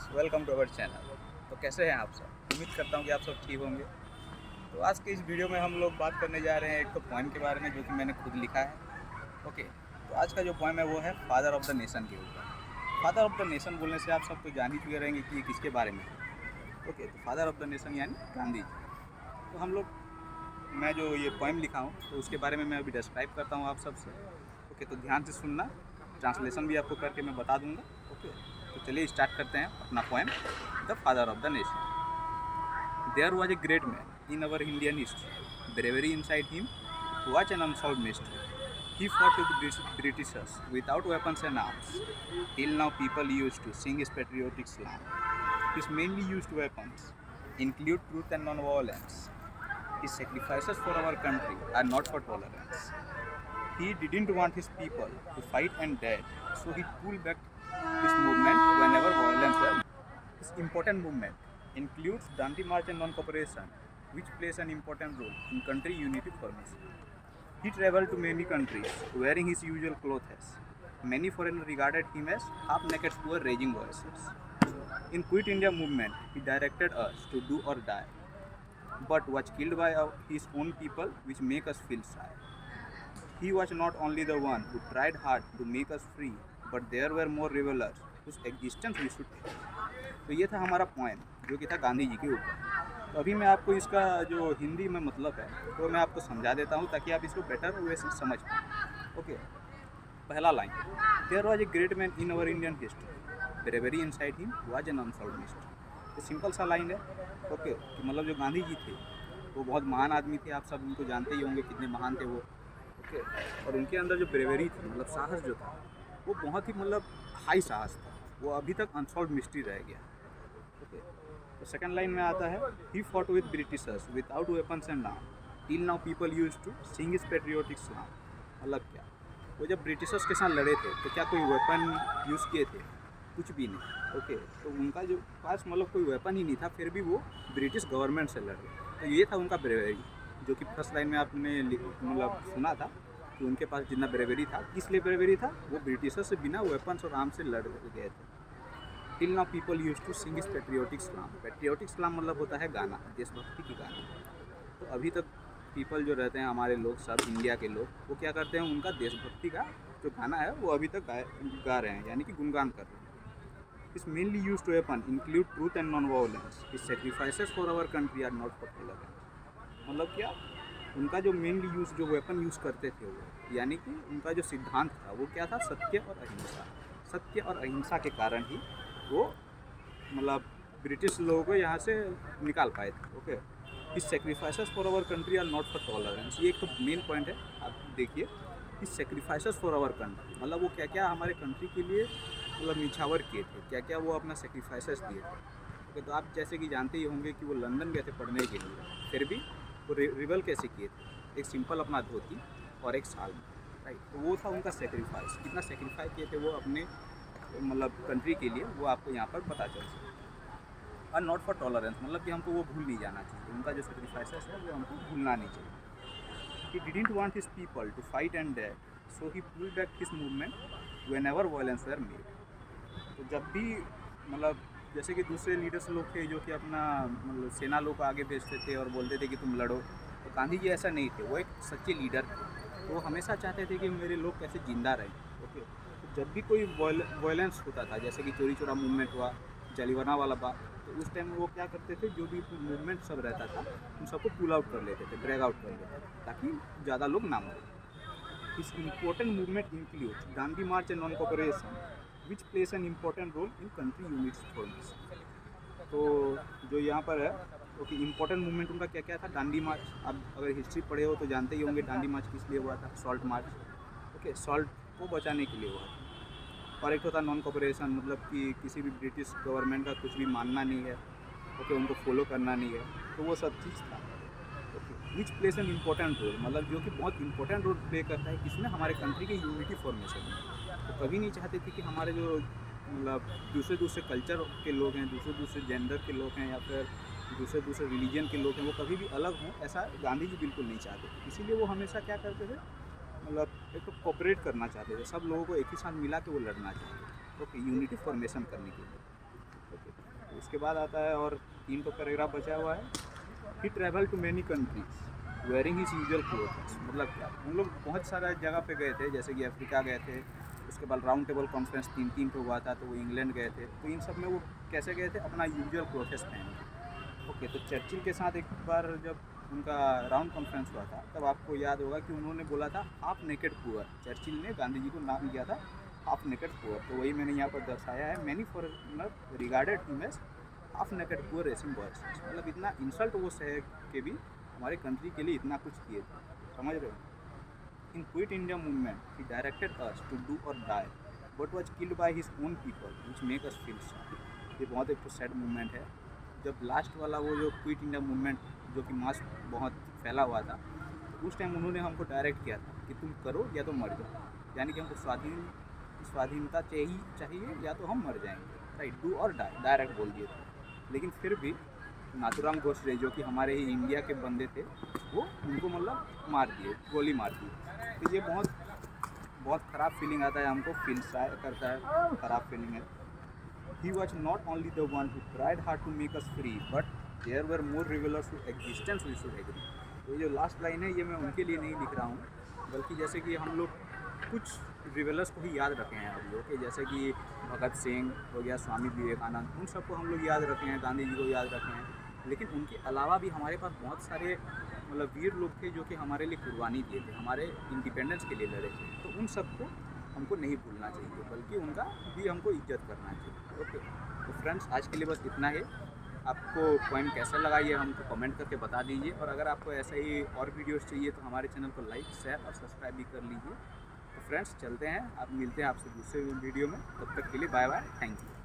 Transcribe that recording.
Friends, welcome to our channel. तो कैसे हैं आप सब? उम्मीद करता हूं कि आप सब ठीक होंगे। तो आज के इस वीडियो में हम लोग बात करने जा रहे हैं एक तो पोएम के बारे में जो कि मैंने खुद लिखा है। ओके, तो आज का जो पोएम है वो है फादर ऑफ द नेशन के ऊपर। फादर ऑफ द नेशन बोलने से आप सब तो जान ही चुके रहेंगे कि ये किसके बारे में है। ओके, तो फादर ऑफ द नेशन यानी गांधी जी। तो हम लोग मैं जो ये पोएम लिखा हूँ तो उसके बारे में मैं अभी डिस्क्राइब करता हूँ आप सबसे। ओके, तो ध्यान से सुनना, ट्रांसलेशन भी आपको करके मैं बता दूंगा। ओके, तो चलिए स्टार्ट करते हैं अपना poem, the father of the nation. There was a great man in our Indian history, bravery inside him was an unsolved mystery. He fought with the Britishers without weapons and arms. Till now, people used to sing his patriotic slang. His mainly used weapons include truth and non-violence. His sacrifices for our country are not for tolerance. He didn't want his people to fight and dead, so he pulled back his movement whenever violence was. His important movement includes Dandi March and non-cooperation, which plays an important role in country unity formation. He traveled to many countries wearing his usual clothes. Many foreigners regarded him as half-naked poor raging voices. In Quit India movement, he directed us to do or die, but was killed by his own people, which make us feel shy. He was not only the one who tried hard to make us free, but there were more rebellers whose existence we should take. तो ये था हमारा point जो कि था गांधी जी के ऊपर। तो अभी मैं आपको इसका जो हिंदी में मतलब है तो मैं आपको समझा देता हूँ ताकि आप इसको बेटर वे से समझ पाएँ। ओके, पहला line, there was a great man in our Indian history, bravery inside him was an unsolved mystery. ये सिंपल सा लाइन है। ओके, कि मतलब जो गांधी जी थे वो बहुत महान आदमी थे, आप सब उनको जानते ही होंगे कितने महान थे वो। ओके, और उनके अंदर जो ब्रेवरी थी मतलब साहस जो था वो बहुत ही मतलब हाई साहस था, वो अभी तक अनसॉल्व्ड मिस्ट्री रह गया। ओके, तो सेकंड लाइन में आता है, he fought with Britishers without weapons and arm, till now people use to sing his patriotic song. मतलब क्या, वो जब ब्रिटिशर्स के साथ लड़े थे तो क्या कोई वेपन यूज़ किए थे? कुछ भी नहीं। ओके, तो उनका जो पास मतलब कोई वेपन ही नहीं था, फिर भी वो ब्रिटिश गवर्नमेंट से लड़े। तो ये था उनका ब्रेवरी, जो कि फर्स्ट लाइन में आपने मतलब सुना था कि उनके पास जितना ब्रेवरी था। किस लिए ब्रेवरी था? वो ब्रिटिशर्स से बिना वेपन्स और आर्म से लड़ गए थे। Till now people use to sing his patriotic slam. Patriotic slam मतलब होता है गाना, देशभक्ति की गाना। तो अभी तक पीपल जो रहते हैं हमारे लोग सब इंडिया के लोग, वो क्या करते हैं, उनका देशभक्ति का जो गाना है वो अभी तक गा रहे हैं, यानी कि गुणगान कर रहे हैं। Is mainly use two weapon include truth and non violence, is sacrifices for our country are not for tolerance. मतलब क्या, उनका जो मेनली यूज़ जो वेपन यूज़ करते थे वो, यानी कि उनका जो सिद्धांत था वो क्या था? सत्य और अहिंसा। सत्य और अहिंसा के कारण ही वो मतलब ब्रिटिश लोगों को यहाँ से निकाल पाए थे। ओके, इस sacrifices for our country are not for tolerance, ये एक तो मेन पॉइंट है। आप देखिए, इस सेक्रीफाइसेस फॉर आवर कंट्री मतलब वो क्या क्या हमारे कंट्री के लिए मतलब निछावर किए थे, क्या क्या वो अपना सेक्रीफाइसेस दिए थे। ओके, तो आप जैसे कि जानते ही होंगे कि वो लंदन गए थे पढ़ने के लिए, फिर भी वो रिबल कैसे किए थे? एक सिंपल अपना धोती और एक शाल में, राइट। तो वो था उनका सेक्रीफाइस, कितना सेक्रीफाइस किए थे वो अपने मतलब कंट्री के लिए, वो आपको यहाँ पर पता चल सकता। और नॉट फॉर टॉलरेंस मतलब कि हमको वो भूल नहीं जाना चाहिए, उनका जो सेक्रीफाइसेस है वो हमको भूलना नहीं चाहिए। He didn't want his people to fight and dead, so he pulled back his movement whenever violence were made. तो जब भी मतलब जैसे कि दूसरे लीडर्स लोग थे जो कि अपना मतलब सेना लोग को आगे भेजते थे और बोलते थे कि तुम लड़ो, तो गांधी जी ऐसा नहीं थे, वो एक सच्चे लीडर थे। तो वो हमेशा चाहते थे कि मेरे लोग कैसे जिंदा रहें। ओके, तो जब भी कोई वायलेंस होता था, जैसे कि चोरी चोरा मूवमेंट हुआ, जलियावाला वाला बाग, तो उस टाइम वो क्या करते थे, जो भी मूवमेंट सब रहता था उन सबको पुल आउट कर लेते थे, ड्रैग आउट कर लेते थे, ताकि ज़्यादा लोग ना मरें। His important movement includes Gandhi March and non-cooperation, which plays an important role in country unity formation. तो जो यहाँ पर है, ओके, इम्पोर्टेंट मूवमेंट उनका क्या क्या था? डांडी मार्च। आप अगर हिस्ट्री पढ़े हो तो जानते ही होंगे डांडी मार्च किस लिए हुआ था? Salt march. ओके, सॉल्ट को बचाने के लिए हुआ था। और एक होता नॉन कॉपरेशन, मतलब कि किसी भी ब्रिटिश गवर्नमेंट का कुछ भी मानना नहीं है, ओके, उनको फॉलो करना नहीं है, तो वो सब चीज़ था। Which plays an important role, मतलब जो कि बहुत इंपॉर्टेंट रोल प्ले करता है किसमें? हमारे कंट्री के यूनिटी फॉर्मेशन में। तो कभी नहीं चाहते थे कि हमारे जो मतलब दूसरे दूसरे कल्चर के लोग हैं, दूसरे दूसरे जेंडर के लोग हैं, या फिर दूसरे दूसरे रिलीजन के लोग हैं, वो कभी भी अलग हों, ऐसा गांधी जी बिल्कुल नहीं चाहते थे। इसीलिए वो हमेशा क्या करते थे, मतलब एक तो कोऑपरेट करना चाहते थे, सब लोगों को एक ही साथ मिला के वो लड़ना चाहते थे। ओके, यूनिटी फॉर्मेशन करने के लिए। ओके, उसके बाद आता है और 3 तो पैराग्राफ बचा हुआ है। He travel to many countries wearing his usual clothes. मतलब क्या, हम लोग बहुत सारा जगह पे गए थे, जैसे कि अफ्रीका गए थे, उसके बाद राउंड टेबल कॉन्फ्रेंस 3 पे हुआ था, तो वो इंग्लैंड गए थे। तो इन सब में वो कैसे गए थे, अपना यूजुअल क्लोथ्स पहन के। ओके, तो चर्चिल के साथ एक बार जब उनका राउंड कॉन्फ्रेंस हुआ था, तब आपको याद होगा कि उन्होंने बोला था हाफ नेकेड पुअर। चर्चिल ने गांधी जी को नाम दिया था हाफ नेकेड पुअर। तो वही मैंने यहाँ पर दर्शाया है। Many foreigner regarded him as half naked poor racing boys. मतलब इतना इंसल्ट वो सह के भी हमारे कंट्री के लिए इतना कुछ किए थे, समझ रहे हो। In quit India movement he directed us to do और die but was killed by his own people which make us feel sad. ये बहुत एक तो सैड मूवमेंट है। जब लास्ट वाला वो जो क्विट इंडिया मूवमेंट जो कि मास बहुत फैला हुआ था, तो उस टाइम उन्होंने हमको डायरेक्ट किया था कि तुम करो या तो मर जाओ। यानी कि हमको स्वाधीनता चाहिए या तो हम मर जाएंगे, राइट, डू और डाई, डायरेक्ट बोल दिए थे। लेकिन फिर भी नाथुराम गोडसे जो कि हमारे ही इंडिया के बंदे थे, वो उनको मतलब मार दिए, गोली मार दी। तो ये बहुत ख़राब फीलिंग आता है हमको, फील करता है, ख़राब फीलिंग है। He was not only the one who tried hard to make us free, but there were more rebels whose existence we should agree। तो ये जो लास्ट लाइन है, ये मैं उनके लिए नहीं लिख रहा हूँ, बल्कि जैसे कि हम लोग कुछ रिवेलर्स को ही याद रखे हैं अभी। ओके, जैसे कि भगत सिंह हो गया, स्वामी विवेकानंद, उन सबको हम लोग याद रखे हैं, गांधी जी को याद रखे हैं। लेकिन उनके अलावा भी हमारे पास बहुत सारे मतलब वीर लोग थे जो कि हमारे लिए कुर्बानी दिए थे, हमारे इंडिपेंडेंस के लिए लड़े थे। तो उन सबको हमको नहीं भूलना चाहिए, बल्कि उनका भी हमको इज्जत करना चाहिए। ओके, तो फ्रेंड्स, आज के लिए बस इतना ही। आपको पॉइंट कैसा लगा ये हमको कमेंट करके बता दीजिए, और अगर आपको ऐसा ही और वीडियोस चाहिए तो हमारे चैनल को लाइक, शेयर और सब्सक्राइब भी कर लीजिए। तो फ्रेंड्स, चलते हैं, आप मिलते हैं आपसे दूसरे वीडियो में। तब तक के लिए बाय बाय, थैंक यू।